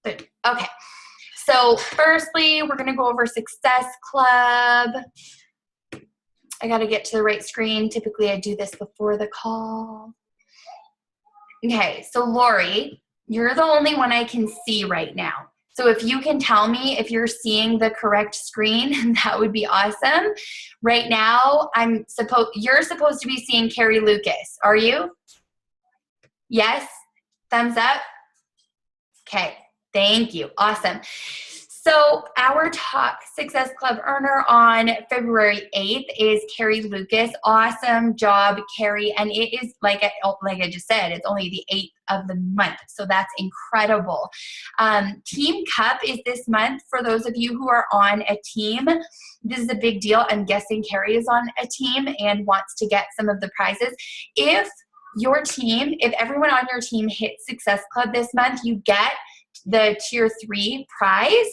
Good. Okay. So firstly, we're going to go over Success Club. I got to get to the right screen. Typically, I do this before the call. Okay. So Lori, you're the only one I can see right now. So if you can tell me if you're seeing the correct screen, that would be awesome. Right now, you're supposed to be seeing Carrie Lucas. Are you? Yes? Thumbs up? Okay. Thank you. Awesome. So our Talk Success Club earner on February 8th is Carrie Lucas. Awesome job, Carrie. And it is, like I just said, it's only the 8th of the month. So that's incredible. Team Cup is this month. For those of you who are on a team, this is a big deal. I'm guessing Carrie is on a team and wants to get some of the prizes. If everyone on your team hits Success Club this month, you get the tier 3 prize.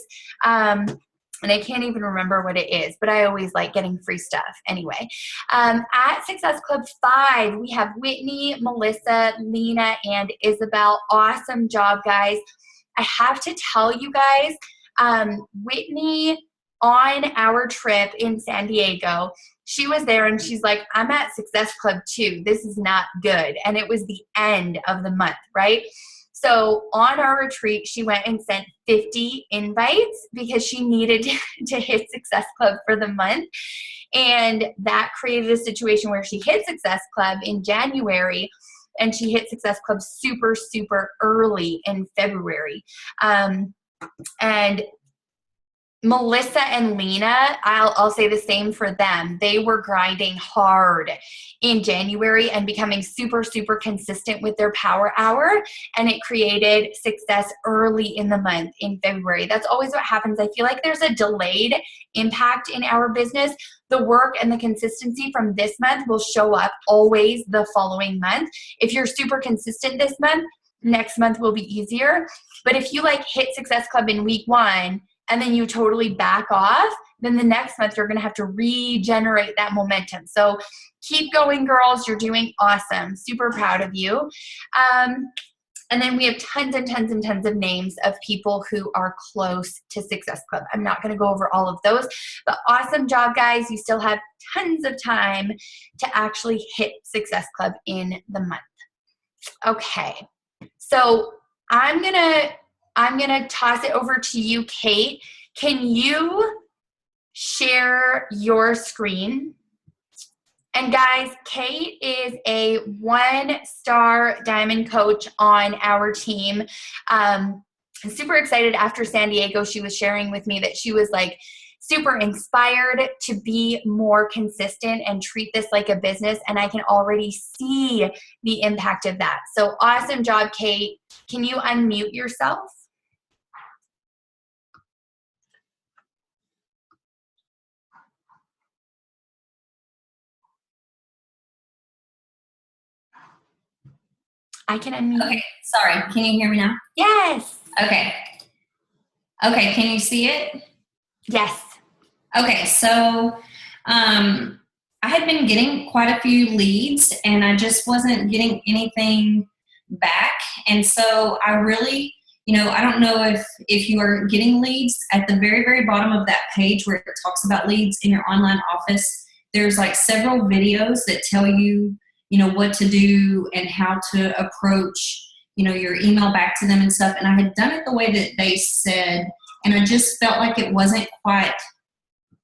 And I can't even remember what it is, but I always like getting free stuff anyway. At Success Club 5, we have Whitney, Melissa, Lena, and Isabel. Awesome job, guys. I have to tell you guys, Whitney, on our trip in San Diego, she was there and she's like, I'm at Success Club 2. This is not good. And it was the end of the month, right? So on our retreat, she went and sent 50 invites because she needed to hit Success Club for the month. And that created a situation where she hit Success Club in January and she hit Success Club super, super early in February. And Melissa and Lena, I'll say the same for them. They were grinding hard in January and becoming super, super consistent with their power hour. And it created success early in the month in February. That's always what happens. I feel like there's a delayed impact in our business. The work and the consistency from this month will show up always the following month. If you're super consistent this month, next month will be easier. But if you hit Success Club in week 1, and then you totally back off, then the next month you're going to have to regenerate that momentum. So keep going, girls. You're doing awesome. Super proud of you. And then we have tons and tons and tons of names of people who are close to Success Club. I'm not going to go over all of those, but awesome job, guys. You still have tons of time to actually hit Success Club in the month. Okay. So I'm going to toss it over to you, Kate. Can you share your screen? And guys, Kate is a 1-star diamond coach on our team. I'm super excited. After San Diego, she was sharing with me that she was super inspired to be more consistent and treat this like a business. And I can already see the impact of that. So awesome job, Kate. Can you unmute yourself? I can unmute. Okay, sorry. Can you hear me now? Yes. Okay. Okay, can you see it? Yes. Okay, so I had been getting quite a few leads and I just wasn't getting anything back. And so I really, I don't know if you are getting leads at the very, very bottom of that page where it talks about leads in your online office. There's several videos that tell you, what to do and how to approach, your email back to them and stuff. And I had done it the way that they said, and I just felt like it wasn't quite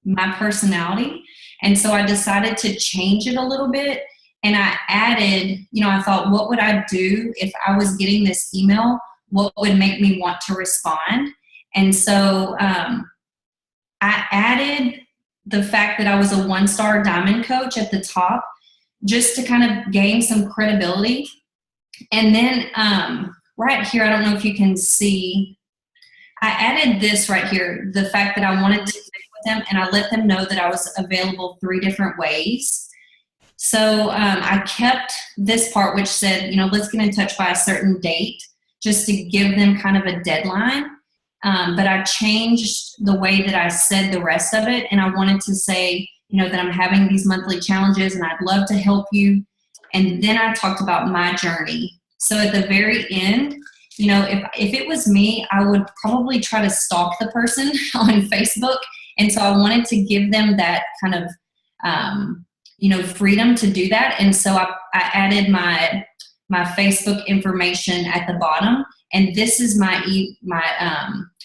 my personality. And so I decided to change it a little bit. And I added, I thought, what would I do if I was getting this email? What would make me want to respond? And so I added the fact that I was a 1-star diamond coach at the top, just to kind of gain some credibility. And then right here, I don't know if you can see, I added this right here, the fact that I wanted to connect with them, and I let them know that I was available 3 different ways. So I kept this part which said, let's get in touch by a certain date, just to give them kind of a deadline. But I changed the way that I said the rest of it, and I wanted to say, that I'm having these monthly challenges and I'd love to help you. And then I talked about my journey. So at the very end, if it was me, I would probably try to stalk the person on Facebook. And so I wanted to give them that kind of, freedom to do that. And so I added my Facebook information at the bottom. And this is my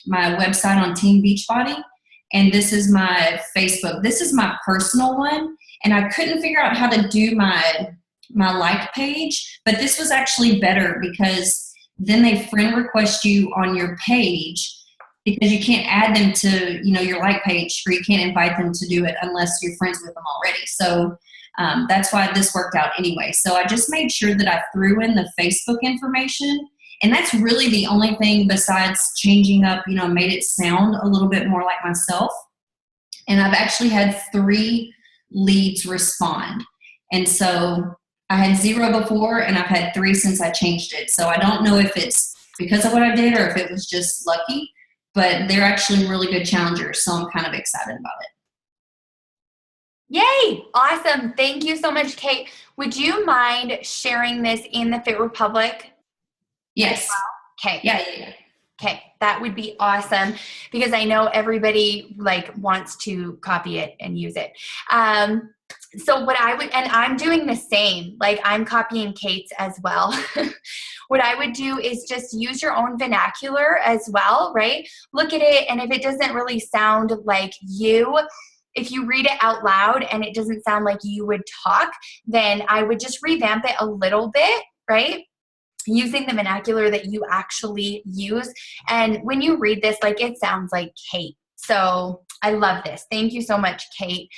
website on Team Beachbody. And this is my Facebook. This is my personal one. And I couldn't figure out how to do my like page, but this was actually better because then they friend request you on your page, because you can't add them to, your like page, or you can't invite them to do it unless you're friends with them already. So that's why this worked out anyway. So I just made sure that I threw in the Facebook information, and that's really the only thing besides changing up, made it sound a little bit more like myself. And I've actually had 3 leads respond. And so I had 0 before, and I've had 3 since I changed it. So I don't know if it's because of what I did or if it was just lucky, but they're actually really good challengers. So I'm kind of excited about it. Yay! Awesome. Thank you so much, Kate. Would you mind sharing this in the Fit Republic? Yes. Okay. Yeah. Okay, that would be awesome, because I know everybody wants to copy it and use it. So what I would, and I'm doing the same, I'm copying Kate's as well. What I would do is just use your own vernacular as well, right? Look at it, and if it doesn't really sound like you, if you read it out loud and it doesn't sound like you would talk, then I would just revamp it a little bit, right? Using the vernacular that you actually use. And when you read this, it sounds like Kate. So I love this. Thank you so much, Kate.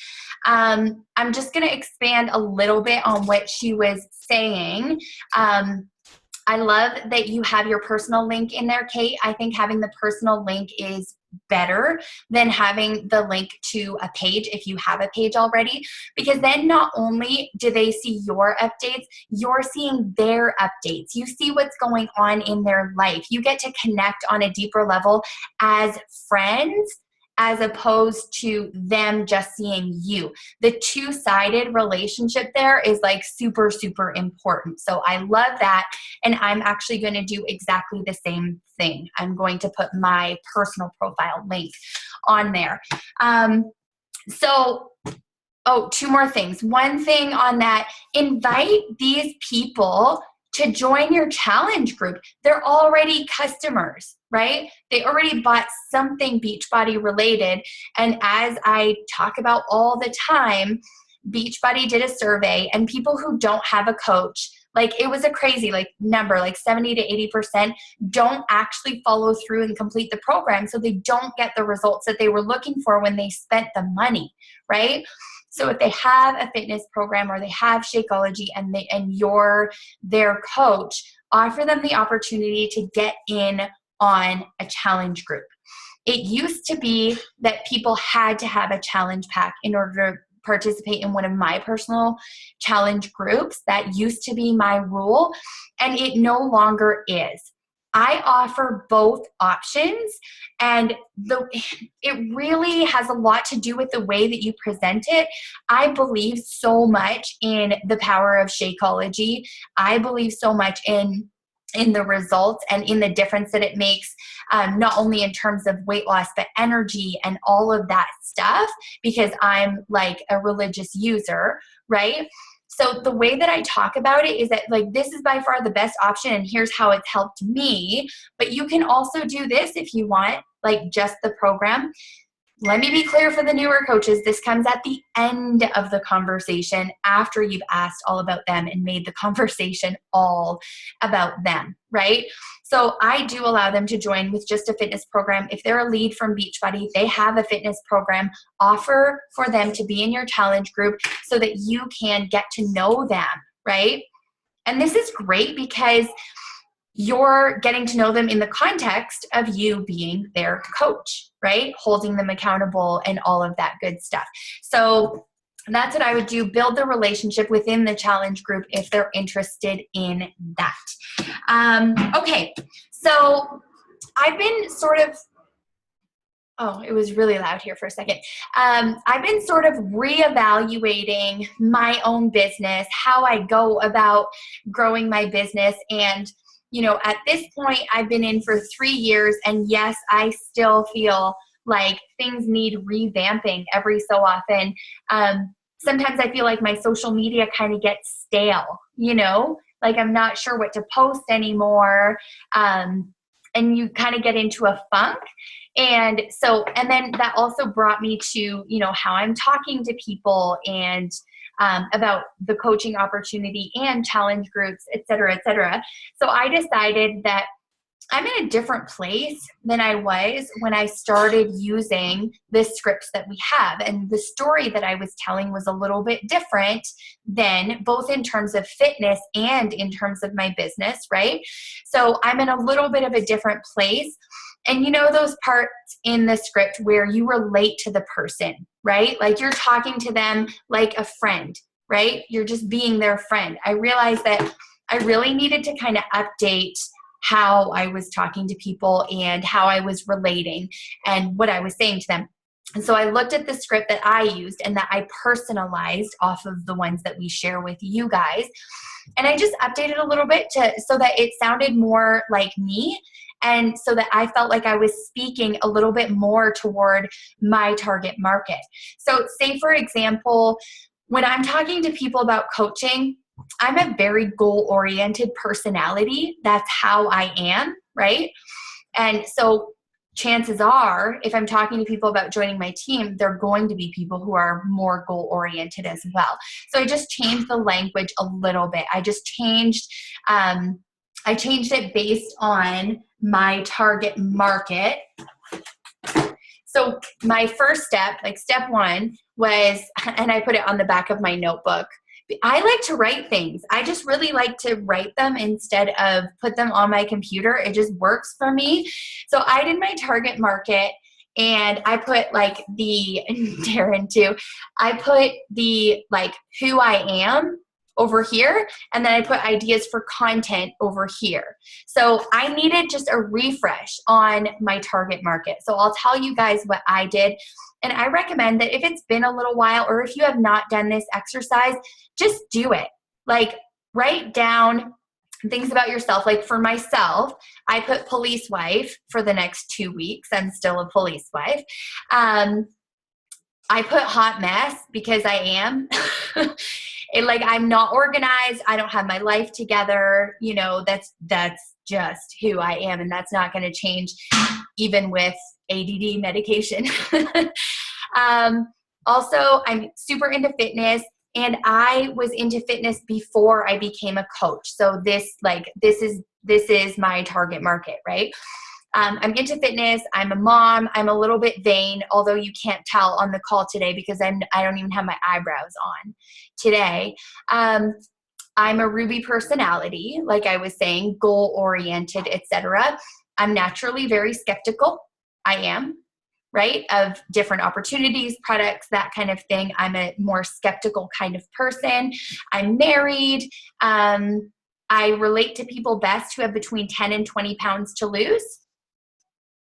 I'm just going to expand a little bit on what she was saying. I love that you have your personal link in there, Kate. I think having the personal link is better than having the link to a page if you have a page already, because then not only do they see your updates, you're seeing their updates. You see what's going on in their life. You get to connect on a deeper level as friends, as opposed to them just seeing you. The two-sided relationship there is super, super important. So I love that. And I'm actually going to do exactly the same thing. I'm going to put my personal profile link on there. Two more things. One thing on that, invite these people to join your challenge group. They're already customers, right? They already bought something Beachbody related. And as I talk about all the time, Beachbody did a survey, and people who don't have a coach, it was a crazy number, 70 to 80% don't actually follow through and complete the program. So they don't get the results that they were looking for when they spent the money, right? So if they have a fitness program or they have Shakeology and you're their coach, offer them the opportunity to get in on a challenge group. It used to be that people had to have a challenge pack in order to participate in one of my personal challenge groups. That used to be my rule, and it no longer is. I offer both options, and it really has a lot to do with the way that you present it. I believe so much in the power of Shakeology. I believe so much in the results and in the difference that it makes, not only in terms of weight loss, but energy and all of that stuff, because I'm a religious user, right? So the way that I talk about it is that this is by far the best option, and here's how it's helped me. But you can also do this if you want, just the program. Let me be clear for the newer coaches, this comes at the end of the conversation after you've asked all about them and made the conversation all about them, right? So I do allow them to join with just a fitness program. If they're a lead from Beachbody, they have a fitness program, offer for them to be in your challenge group so that you can get to know them, right? And this is great because you're getting to know them in the context of you being their coach, right? Holding them accountable and all of that good stuff. So that's what I would do. Build the relationship within the challenge group if they're interested in that. Okay, so I've been it was really loud here for a second. I've been sort of reevaluating my own business, how I go about growing my business, and at this point, I've been in for 3 years, and yes, I still feel like things need revamping every so often. Sometimes I feel like my social media kind of gets stale, like I'm not sure what to post anymore. And you kind of get into a funk. And then that also brought me to, how I'm talking to people and about the coaching opportunity and challenge groups, et cetera, et cetera. So I decided that I'm in a different place than I was when I started using the scripts that we have. And the story that I was telling was a little bit different than both in terms of fitness and in terms of my business, right? So I'm in a little bit of a different place. And those parts in the script where you relate to the person, right? Like you're talking to them like a friend, right? You're just being their friend. I realized that I really needed to kind of update how I was talking to people and how I was relating and what I was saying to them. And so I looked at the script that I used and that I personalized off of the ones that we share with you guys. And I just updated a little bit so that it sounded more like me, and so that I felt like I was speaking a little bit more toward my target market. So say, for example, when I'm talking to people about coaching, I'm a very goal-oriented personality. That's how I am, right? And so chances are, if I'm talking to people about joining my team, they're going to be people who are more goal-oriented as well. So I just changed the language a little bit. I changed it based on my target market. So my first step, like step 1 was, and I put it on the back of my notebook, I like to write things. I just really like to write them instead of put them on my computer. It just works for me. So I did my target market, and I put like Darren too, I put the like who I am over here, and then I put ideas for content over here. So I needed just a refresh on my target market. So I'll tell you guys what I did. And I recommend that if it's been a little while, or if you have not done this exercise, just do it. Like write down things about yourself. Like for myself, I put police wife for the next 2 weeks. I'm still a police wife. I put hot mess because I am. I'm not organized. I don't have my life together. That's just who I am. And that's not going to change even with ADD medication. Also, I'm super into fitness, and I was into fitness before I became a coach. So this is my target market, right? I'm into fitness. I'm a mom. I'm a little bit vain, although you can't tell on the call today because I don't even have my eyebrows on today. I'm a Ruby personality, like I was saying, goal-oriented, etc. I'm naturally very skeptical. I am, right, of different opportunities, products, that kind of thing. I'm a more skeptical kind of person. I'm married. I relate to people best who have between 10 and 20 pounds to lose.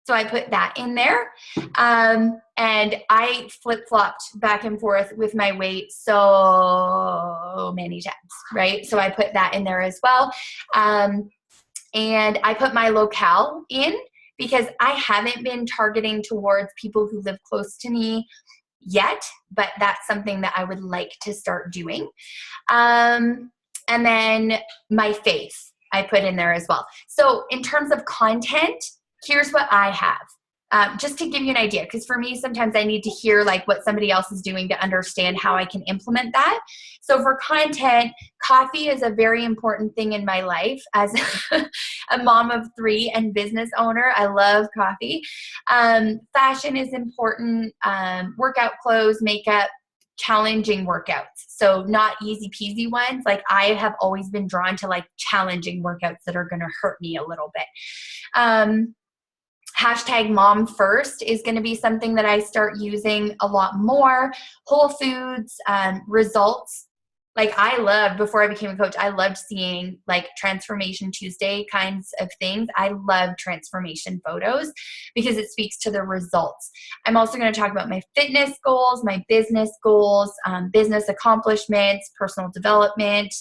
So I put that in there. And I flip-flopped back and forth with my weight so many times, right? So I put that in there as well. And I put my locale in because I haven't been targeting towards people who live close to me yet, but that's something that I would like to start doing. And then my faith I put in there as well. So in terms of content, here's what I have, just to give you an idea, because for me, sometimes I need to hear like what somebody else is doing to understand how I can implement that. So for content, coffee is a very important thing in my life as a mom of 3 and business owner. I love coffee. Fashion is important, workout clothes, makeup, challenging workouts. So not easy peasy ones. Like I have always been drawn to like challenging workouts that are going to hurt me a little bit. Hashtag mom first is going to be something that I start using a lot more. Whole Foods, results, Like I loved, before I became a coach, I loved seeing like Transformation Tuesday kinds of things. I love transformation photos because it speaks to the results. I'm also going to talk about my fitness goals, my business goals, business accomplishments, personal development.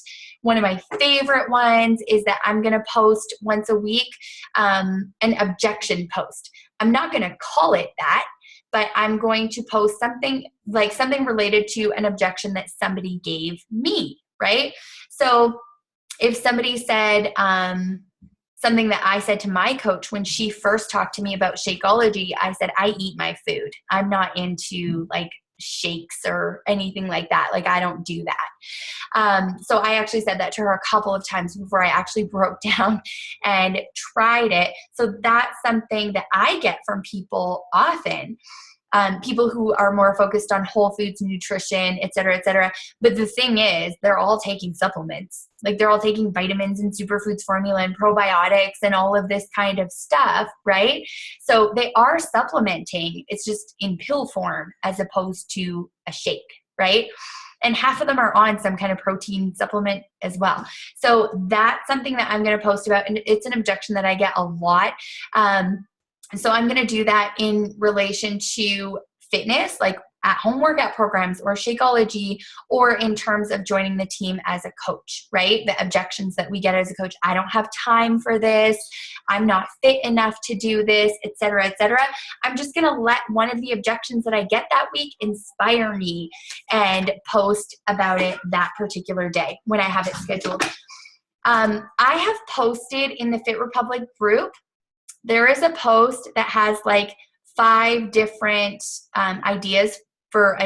One of my favorite ones is that I'm going to post once a week an objection post. I'm not going to call it that, but I'm going to post something related to an objection that somebody gave me, right? So if somebody said something that I said to my coach when she first talked to me about Shakeology, I said, I eat my food. I'm not into like shakes or anything like that. Like I don't do that. So I actually said that to her a couple of times before I actually broke down and tried it. So that's something that I get from people often. People who are more focused on whole foods, nutrition, et cetera, et cetera. But the thing is, they're all taking supplements. Like they're all taking vitamins and superfoods formula and probiotics and all of this kind of stuff, right? So they are supplementing. It's just in pill form as opposed to a shake, right? And half of them are on some kind of protein supplement as well. So that's something that I'm going to post about. And it's an objection that I get a lot. So I'm going to do that in relation to fitness, like at-home workout programs or Shakeology, or in terms of joining the team as a coach, right? The objections that we get as a coach, I don't have time for this, I'm not fit enough to do this, et cetera, et cetera. I'm just going to let one of the objections that I get that week inspire me and post about it that particular day when I have it scheduled. I have posted in the Fit Republic group. There is a post that has like 5 different ideas for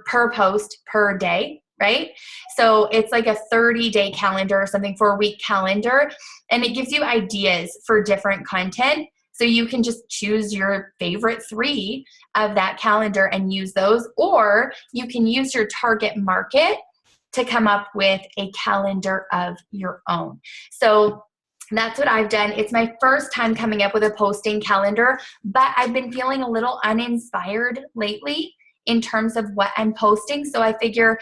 per post per day, right? So it's like a 30-day calendar or something for a week calendar, and it gives you ideas for different content. So you can just choose your favorite 3 of that calendar and use those, or you can use your target market to come up with a calendar of your own. So that's what I've done. It's my first time coming up with a posting calendar, but I've been feeling a little uninspired lately in terms of what I'm posting. So I figure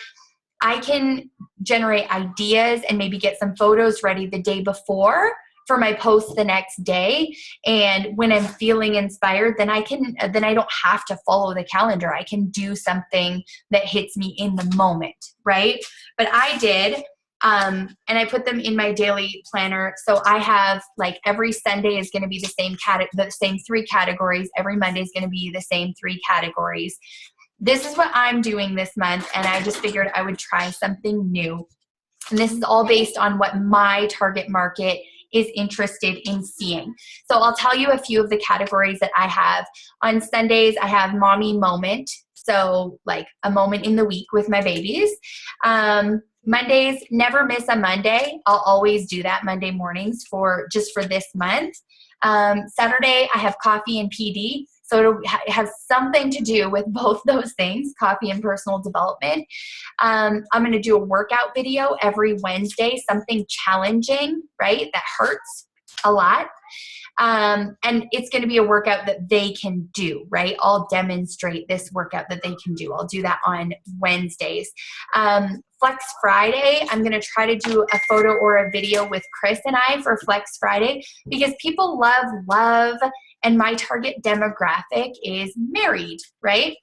I can generate ideas and maybe get some photos ready the day before for my post the next day. And when I'm feeling inspired, then I don't have to follow the calendar. I can do something that hits me in the moment, right? But I did. And I put them in my daily planner. So I have like every Sunday is going to be the same 3 categories. Every Monday is going to be the same 3 categories. This is what I'm doing this month. And I just figured I would try something new. And this is all based on what my target market is interested in seeing. So I'll tell you a few of the categories that I have. On Sundays, I have mommy moment. So like a moment in the week with my babies. Mondays, never miss a Monday. I'll always do that Monday mornings for this month. Saturday, I have coffee and PD. So it'll have something to do with both those things, coffee and personal development. I'm going to do a workout video every Wednesday, something challenging, right? That hurts a lot. And it's going to be a workout that they can do, right? I'll demonstrate this workout that they can do. I'll do that on Wednesdays. Flex Friday, I'm going to try to do a photo or a video with Chris and I for Flex Friday because people love, and my target demographic is married, right?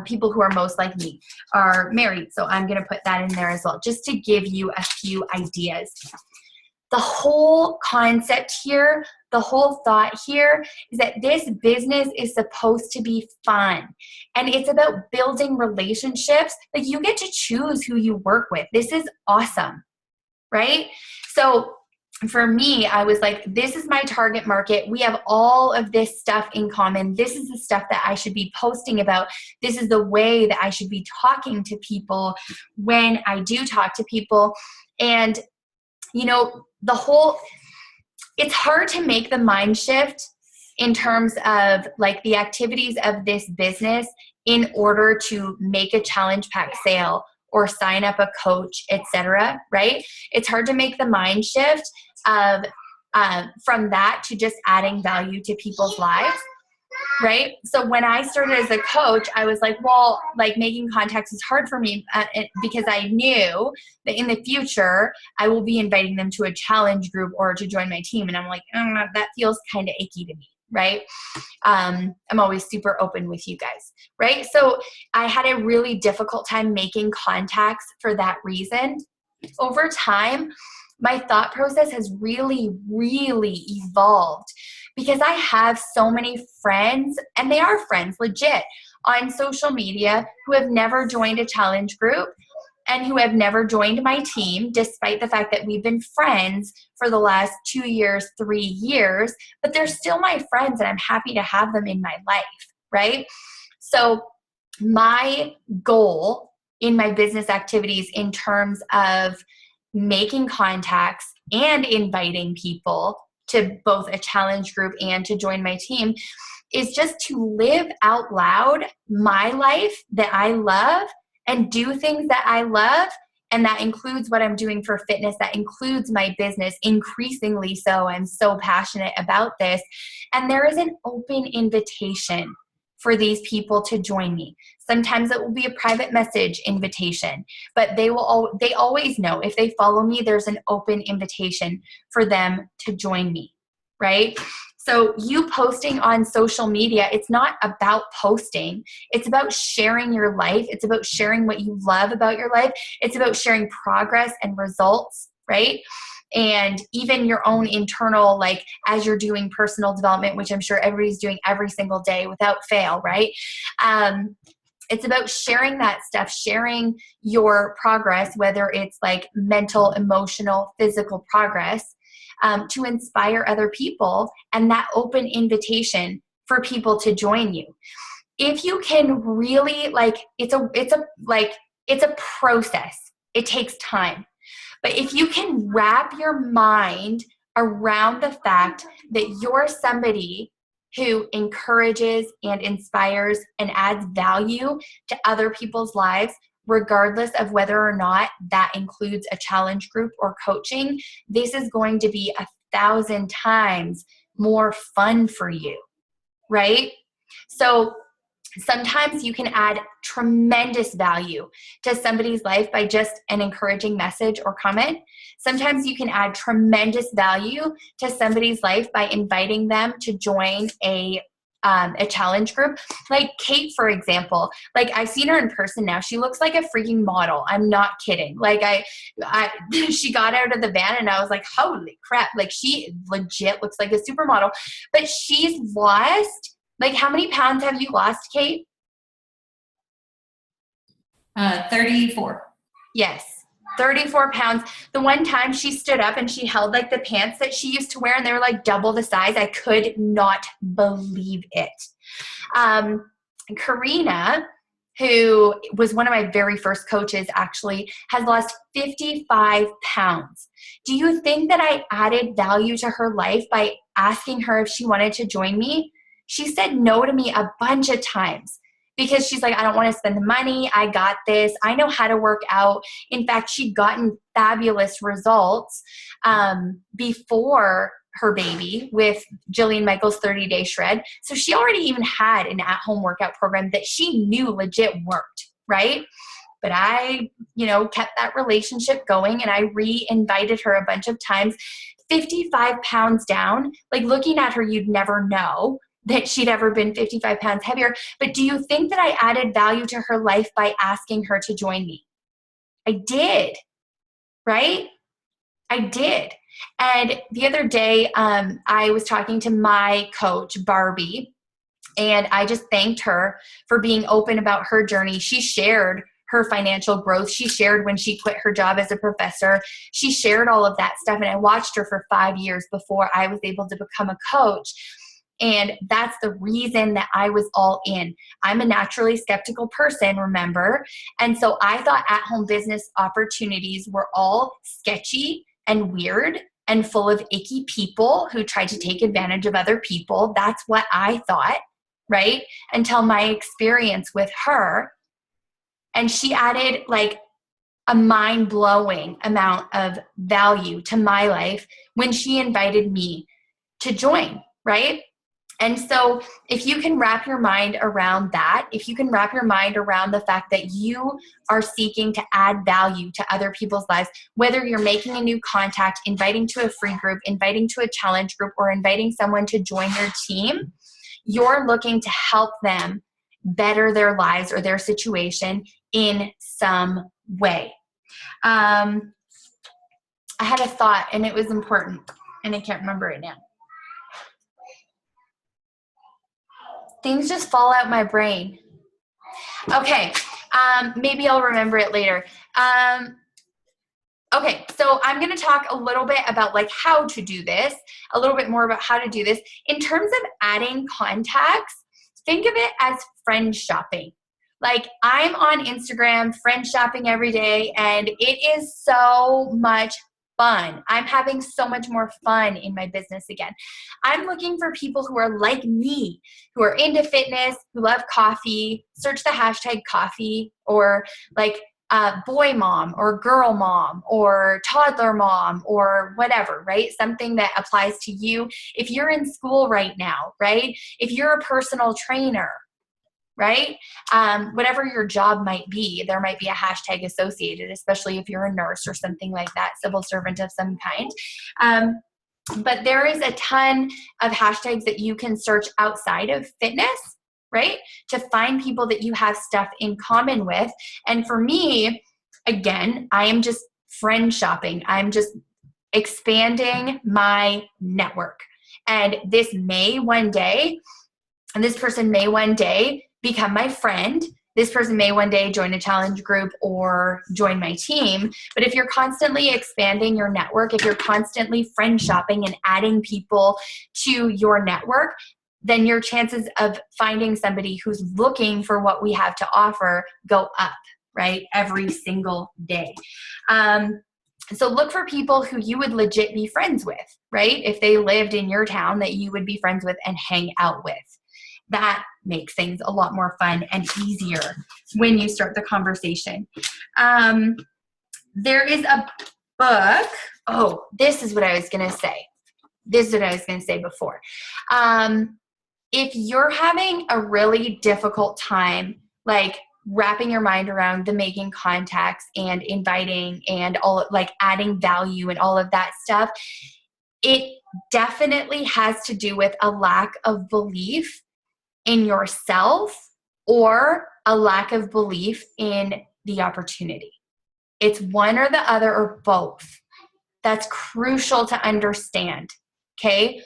People who are most like me are married. So I'm going to put that in there as well, just to give you a few ideas. The whole concept here, the whole thought here is that this business is supposed to be fun. And it's about building relationships. Like you get to choose who you work with. This is awesome, right? So for me, I was like, this is my target market. We have all of this stuff in common. This is the stuff that I should be posting about. This is the way that I should be talking to people when I do talk to people. And you know, it's hard to make the mind shift in terms of like the activities of this business in order to make a challenge pack sale or sign up a coach, etc. Right? It's hard to make the mind shift of from that to just adding value to people's lives. right? So when I started as a coach, I was like, well, like making contacts is hard for me because I knew that in the future, I will be inviting them to a challenge group or to join my team. And I'm like, that feels kind of icky to me, right? I'm always super open with you guys, right? So I had a really difficult time making contacts for that reason. Over time, my thought process has really, really evolved because I have so many friends, and they are friends, legit, on social media who have never joined a challenge group and who have never joined my team, despite the fact that we've been friends for the last 2 years, 3 years, but they're still my friends and I'm happy to have them in my life, right? So my goal in my business activities in terms of making contacts and inviting people to both a challenge group and to join my team is just to live out loud my life that I love and do things that I love. And that includes what I'm doing for fitness. That includes my business, increasingly so. I'm so passionate about this. And there is an open invitation for these people to join me. Sometimes it will be a private message invitation, but they always know if they follow me, there's an open invitation for them to join me, right? So you posting on social media, it's not about posting. It's about sharing your life. It's about sharing what you love about your life. It's about sharing progress and results, right? And even your own internal, like as you're doing personal development, which I'm sure everybody's doing every single day without fail, right? It's about sharing that stuff, sharing your progress, whether it's like mental, emotional, physical progress, to inspire other people, and that open invitation for people to join you. If you can really it's a process. It takes time. But if you can wrap your mind around the fact that you're somebody who encourages and inspires and adds value to other people's lives, regardless of whether or not that includes a challenge group or coaching, this is going to be 1,000 times more fun for you, right? So sometimes you can add tremendous value to somebody's life by just an encouraging message or comment. Sometimes you can add tremendous value to somebody's life by inviting them to join a challenge group. Like Kate, for example, like I've seen her in person now. She looks like a freaking model. I'm not kidding. Like she got out of the van and I was like, holy crap. Like she legit looks like a supermodel, but she's lost. Like, how many pounds have you lost, Kate? 34. Yes, 34 pounds. The one time she stood up and she held like the pants that she used to wear and they were like double the size. I could not believe it. Karina, who was one of my very first coaches, actually has lost 55 pounds. Do you think that I added value to her life by asking her if she wanted to join me? She said no to me a bunch of times because she's like, I don't want to spend the money. I got this. I know how to work out. In fact, she'd gotten fabulous results before her baby with Jillian Michaels' 30-Day Shred. So she already even had an at-home workout program that she knew legit worked, right? But I, kept that relationship going and I re-invited her a bunch of times. 55 pounds down, like looking at her, you'd never know that she'd ever been 55 pounds heavier. But do you think that I added value to her life by asking her to join me? I did, right? I did. And the other day, I was talking to my coach, Barbie, and I just thanked her for being open about her journey. She shared her financial growth. She shared when she quit her job as a professor. She shared all of that stuff. And I watched her for 5 years before I was able to become a coach. And that's the reason that I was all in. I'm a naturally skeptical person, remember? And so I thought at-home business opportunities were all sketchy and weird and full of icky people who tried to take advantage of other people. That's what I thought, right? Until my experience with her. And she added like a mind-blowing amount of value to my life when she invited me to join, right? And so if you can wrap your mind around that, if you can wrap your mind around the fact that you are seeking to add value to other people's lives, whether you're making a new contact, inviting to a free group, inviting to a challenge group, or inviting someone to join your team, you're looking to help them better their lives or their situation in some way. I had a thought and it was important and I can't remember it now. Things just fall out my brain. Okay, maybe I'll remember it later. Okay, so I'm going to talk a little bit about like how to do this, a little bit more about how to do this. In terms of adding contacts, think of it as friend shopping. Like I'm on Instagram friend shopping every day and it is so much fun. I'm having so much more fun in my business again. I'm looking for people who are like me, who are into fitness, who love coffee. Search the hashtag coffee or like boy mom or girl mom or toddler mom or whatever, right? Something that applies to you. If you're in school right now, right? If you're a personal trainer, right? Whatever your job might be, there might be a hashtag associated, especially if you're a nurse or something like that, civil servant of some kind. But there is a ton of hashtags that you can search outside of fitness, right? To find people that you have stuff in common with. And for me, again, I am just friend shopping. I'm just expanding my network. And this may one day, and this person may one day become my friend. This person may one day join a challenge group or join my team. But if you're constantly expanding your network, if you're constantly friend shopping and adding people to your network, then your chances of finding somebody who's looking for what we have to offer go up, right? Every single day. So look for people who you would legit be friends with, right? If they lived in your town that you would be friends with and hang out with. That makes things a lot more fun and easier when you start the conversation. There is a book. Oh, this is what I was going to say. This is what I was going to say before. If you're having a really difficult time, like wrapping your mind around the making contacts and inviting and all like adding value and all of that stuff, it definitely has to do with a lack of belief in yourself or a lack of belief in the opportunity. It's one or the other or both. That's crucial to understand, okay?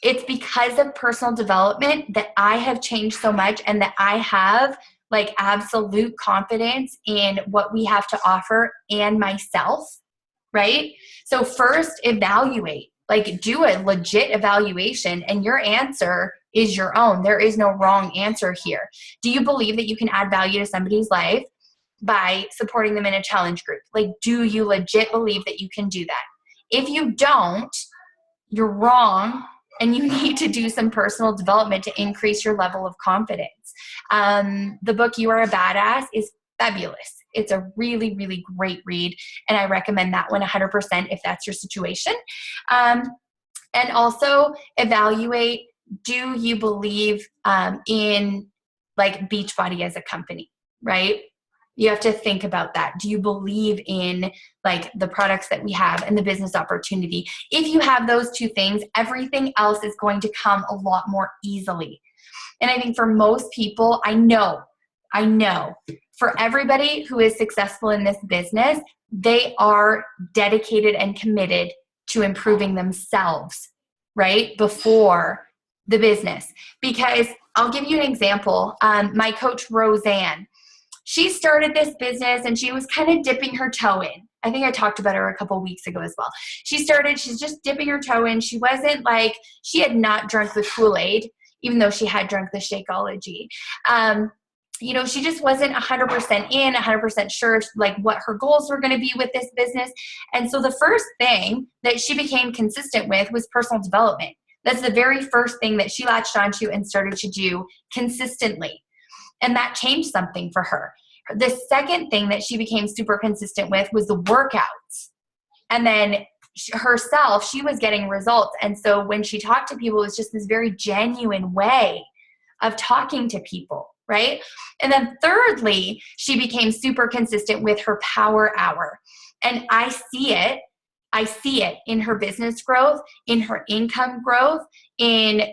It's because of personal development that I have changed so much and that I have like absolute confidence in what we have to offer and myself, right? So first evaluate, like do a legit evaluation and your answer is your own. There is no wrong answer here. Do you believe that you can add value to somebody's life by supporting them in a challenge group? Like, do you legit believe that you can do that? If you don't, you're wrong and you need to do some personal development to increase your level of confidence. The book, You Are a Badass, is fabulous. It's a really, really great read, and I recommend that one 100% if that's your situation. And also evaluate, do you believe in like Beachbody as a company, right? You have to think about that. Do you believe in like the products that we have and the business opportunity? If you have those two things, everything else is going to come a lot more easily. And I think for most people, I know, for everybody who is successful in this business, they are dedicated and committed to improving themselves, right? Before the business. Because I'll give you an example. My coach, Roseanne, she started this business and she was kind of dipping her toe in. I think I talked about her a couple weeks ago as well. She's just dipping her toe in. She wasn't like, she had not drunk the Kool-Aid, even though she had drunk the Shakeology. She just wasn't 100% in, 100% sure like what her goals were going to be with this business. And so the first thing that she became consistent with was personal development. That's the very first thing that she latched onto and started to do consistently. And that changed something for her. The second thing that she became super consistent with was the workouts. And then herself, she was getting results. And so when she talked to people, it was just this very genuine way of talking to people, right? And then thirdly, she became super consistent with her power hour. And I see it in her business growth, in her income growth,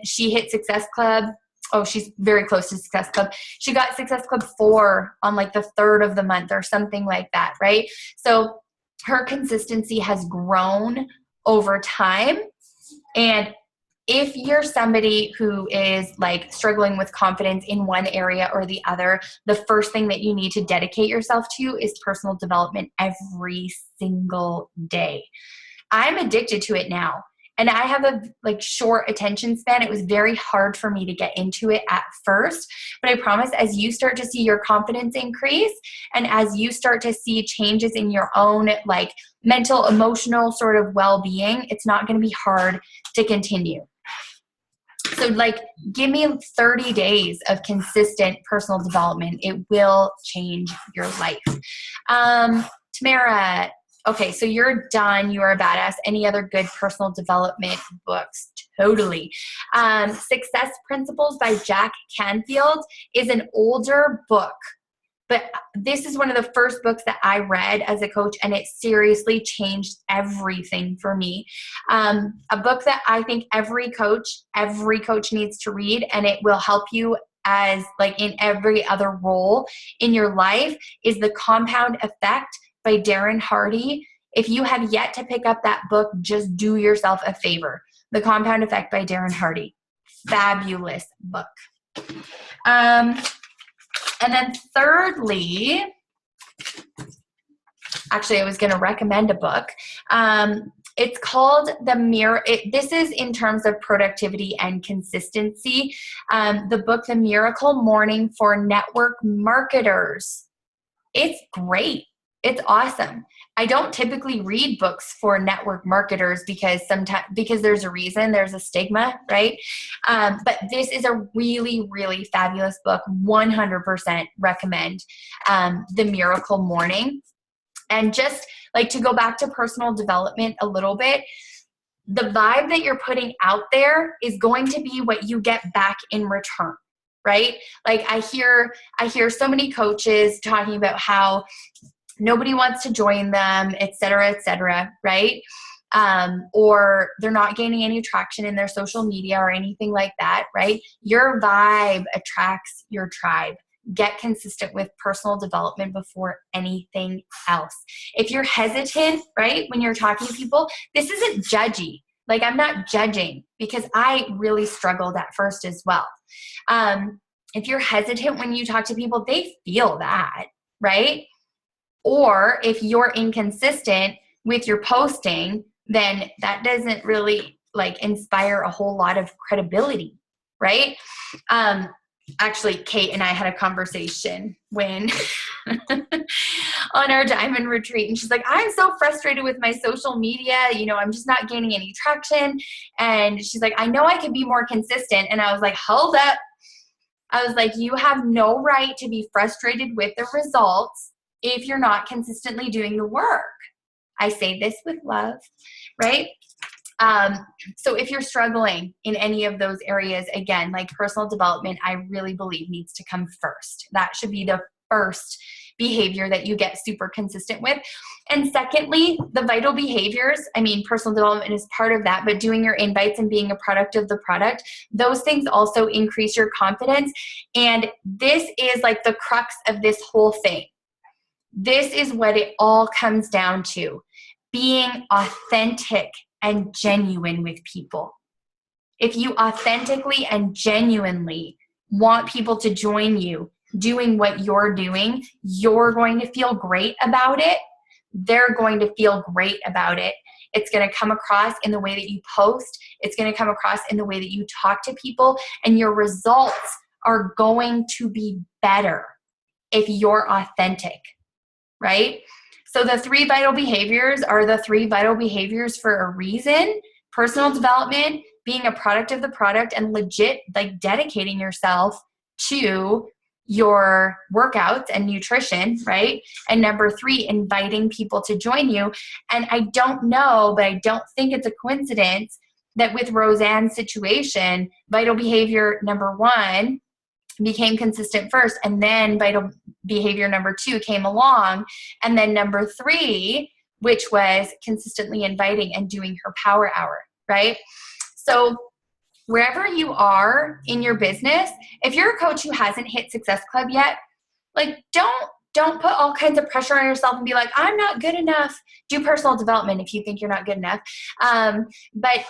she hit Success Club. Oh, she's very close to Success Club. She got Success Club 4 on like the 3rd of the month or something like that, right? So her consistency has grown over time. And if you're somebody who is like struggling with confidence in one area or the other, the first thing that you need to dedicate yourself to is personal development every single day. I'm addicted to it now. And I have a like short attention span. It was very hard for me to get into it at first, but I promise as you start to see your confidence increase and as you start to see changes in your own like mental, emotional sort of well-being, it's not going to be hard to continue. So like give me 30 days of consistent personal development. It will change your life. Tamara, okay, so you're done. You are a badass. Any other good personal development books? Totally. Success Principles by Jack Canfield is an older book, but this is one of the first books that I read as a coach, and it seriously changed everything for me. A book that I think every coach needs to read, and it will help you as like in every other role in your life, is The Compound Effect by Darren Hardy. If you have yet to pick up that book, just do yourself a favor. The Compound Effect by Darren Hardy. Fabulous book. And then thirdly, actually I was going to recommend a book. It's called The Mirror. This is in terms of productivity and consistency. The book, The Miracle Morning for Network Marketers. It's great. It's awesome. I don't typically read books for network marketers because there's a reason, there's a stigma, right? But this is a really, really fabulous book. 100% recommend The Miracle Morning. And just like to go back to personal development a little bit, the vibe that you're putting out there is going to be what you get back in return. Right? Like I hear so many coaches talking about how nobody wants to join them, et cetera, right? Or they're not gaining any traction in their social media or anything like that, right? Your vibe attracts your tribe. Get consistent with personal development before anything else. If you're hesitant, right, when you're talking to people, this isn't judgy. Like I'm not judging because I really struggled at first as well. If you're hesitant when you talk to people, they feel that, right? Or if you're inconsistent with your posting, then that doesn't really like inspire a whole lot of credibility, right? Actually, Kate and I had a conversation when on our diamond retreat, and she's like, I'm so frustrated with my social media. I'm just not gaining any traction. And she's like, I know I could be more consistent. And I was like, hold up. I was like, you have no right to be frustrated with the results if you're not consistently doing the work. I say this with love, right? So if you're struggling in any of those areas, again, like personal development, I really believe needs to come first. That should be the first behavior that you get super consistent with. And secondly, the vital behaviors, personal development is part of that, but doing your invites and being a product of the product, those things also increase your confidence. And this is like the crux of this whole thing. This is what it all comes down to, being authentic and genuine with people. If you authentically and genuinely want people to join you doing what you're doing, you're going to feel great about it. They're going to feel great about it. It's going to come across in the way that you post. It's going to come across in the way that you talk to people, and your results are going to be better if you're authentic. Right? So the 3 vital behaviors are the 3 vital behaviors for a reason. Personal development, being a product of the product, and legit like dedicating yourself to your workouts and nutrition, right? And number 3, inviting people to join you. And I don't know, but I don't think it's a coincidence that with Roseanne's situation, vital behavior number 1 became consistent first, and then vital behavior number 2 came along, and then number 3, which was consistently inviting and doing her power hour, right? So wherever you are in your business, if you're a coach who hasn't hit Success Club yet, like don't put all kinds of pressure on yourself and be like, I'm not good enough. Do personal development if you think you're not good enough. But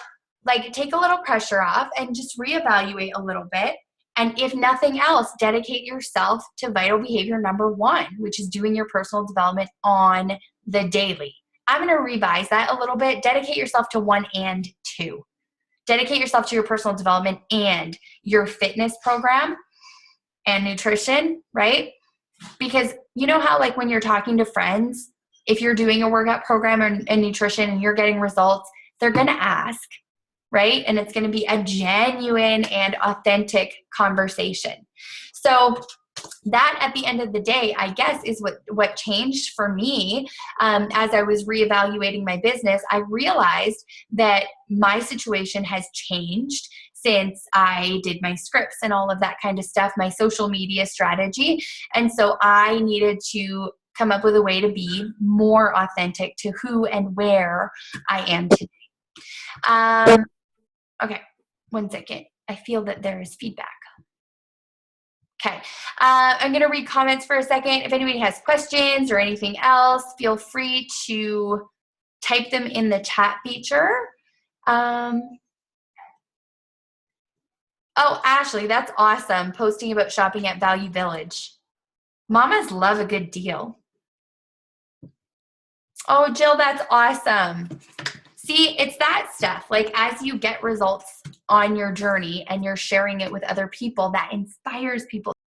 like, take a little pressure off and just reevaluate a little bit. And if nothing else, dedicate yourself to vital behavior number 1, which is doing your personal development on the daily. I'm going to revise that a little bit. Dedicate yourself to 1 and 2. Dedicate yourself to your personal development and your fitness program and nutrition, right? Because you know how, like, when you're talking to friends, if you're doing a workout program and nutrition and you're getting results, they're going to ask, right? And it's going to be a genuine and authentic conversation. So that, at the end of the day, I guess, is what changed for me. As I was reevaluating my business, I realized that my situation has changed since I did my scripts and all of that kind of stuff, my social media strategy. And so I needed to come up with a way to be more authentic to who and where I am today. Okay, 1 second. I feel that there is feedback. Okay, I'm going to read comments for a second. If anybody has questions or anything else, feel free to type them in the chat feature. Oh, Ashley, that's awesome. Posting about shopping at Value Village. Mamas love a good deal. Oh, Jill, that's awesome. See, it's that stuff. Like, as you get results on your journey and you're sharing it with other people, that inspires people